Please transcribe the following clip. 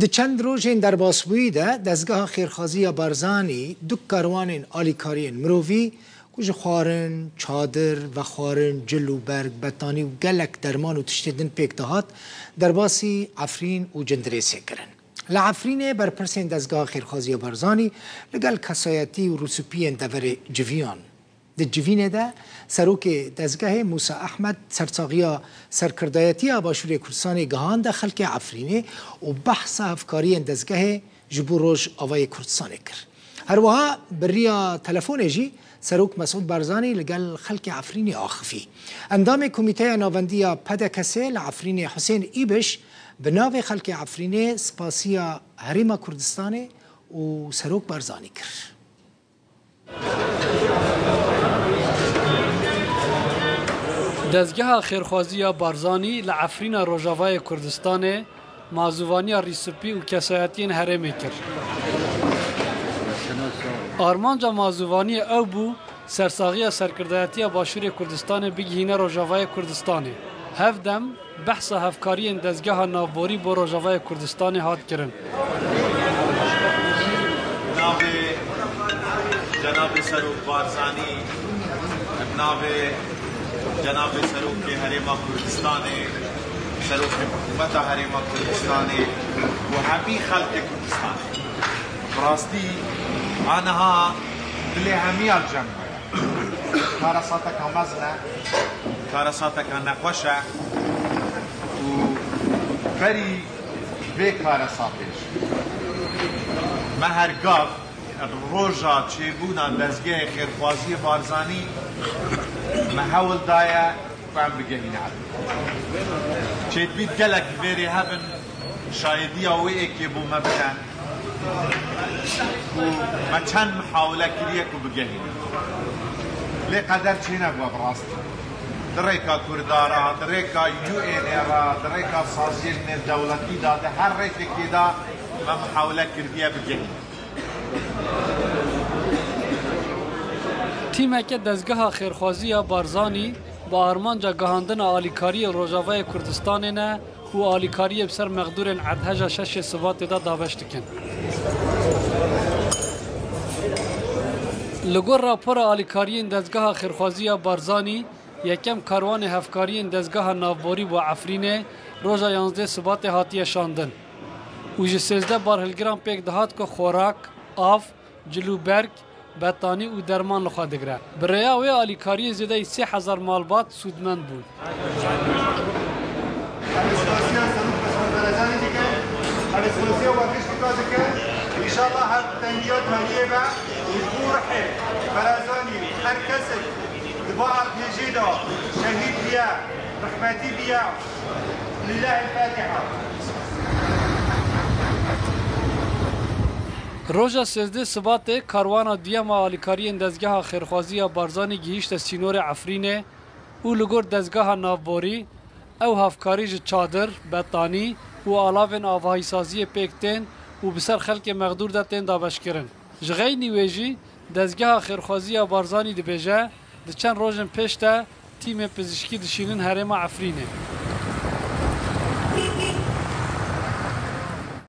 د چند روزین در باسبویی ده دزگاه خیرخوازی بارزانی دو کاروان آلیکارین مروی کج خوارن، چادر و خوارن، جلو برگ، بطانی و گلک درمان و تشتیدن پیک دهات در باسی عفرین و جندریسی کرن. لعفرین برپرسین دزگاه خیرخوازی بارزانی لگل کسایتی و رسوپین دور جویان. د جوینه ده سروک دزگاه موسی احمد سرساقیا سرکردایتی آباشوری کردستان گهان ده خلق عفرینه و بحث افکاری دزگاه جبو روش آوای کردستان کر. هر وها بریا تلفون جی سروک مسعود بارزانی لگل خلق عفرینی آخفی. اندام کمیته ناوندی پدکسه لعفرین حسین ایبش بناو خلق عفرینه سپاسیا حریم کردستان و سروک بارزانی کر. دزگاه خیرخوازی بارزانی لعفرین روجاوای کردستان معزوانی ریسپی و کسایتین هرمی کرد. آرمانجا معزوانی او بو سرساغی سرکردایتی باشوری کردستان بگهینه روجاوای کردستان. هفدم بحث هفکاری دزگاه ناوبوری با روجاوای کردستان هات کرن. جناب سروک بارزانی جناب سروک حریم کردستان سروک حکومت حریم کردستان و همه خلق کردستان براستی آنها دل همه الجمعه کارساتک مزنه کارساتک نقوشه و بری به کارساتش مهرگاه روژا چیبونا دزگاه خیرخوازی بارزانی محاول دایا فهم بگهین عدد چید بید گلک بیری هبن شایدی آوی اکی بو مبکن و ما چند محاوله کریه که بگهین لی قدر چی نبوا براست دریکا کردارا دریکا یو این را دریکا سازین دولتی داده هر ریکی که دا ما محاوله کردیه بگهین تیمک دزگاه خیرخوازی بارزانی با آرمانجا گهاندن آلیکاری روجاوای کردستان نه و آلیکاری بسر مقدور عدهجا شش سبات دا دابشت کن. لگور راپور آلیکاری دزگاه خیرخوازی بارزانی یکم کاروان هفکاری دزگاه ناوبوری و عفرینه روژا 11 سبات هاتیه شاندن. و جه 13 بار هلگرام پیک دهات که خوراک، آف، جلو برگ، بطانی و درمان لخوا دگره. بریا و آلیکاری زیده 3000 مالبات سودمند بود. انشاءالله هر تنگیات هایه با مجبور حل برازانی هر کسی دبار پیجیده شهید بیا رحمتی بیا لله الفاتحه. روژا 13 سبات کاروان دیام آلیکاری دزگاه خیرخوازی بارزانی گیشت سینور عفرینه او لگور دزگاه ناوبوری او هفکاری چادر، بطانی و آلاوین آواهی سازی پیکتین و بسر خلق مقدور داتین دابش کرن. جغی نیویجی دزگاه خیرخوازی بارزانی دبیجه ده چند روژن پیشتا تیم پزشکی دشینن حریم عفرینه.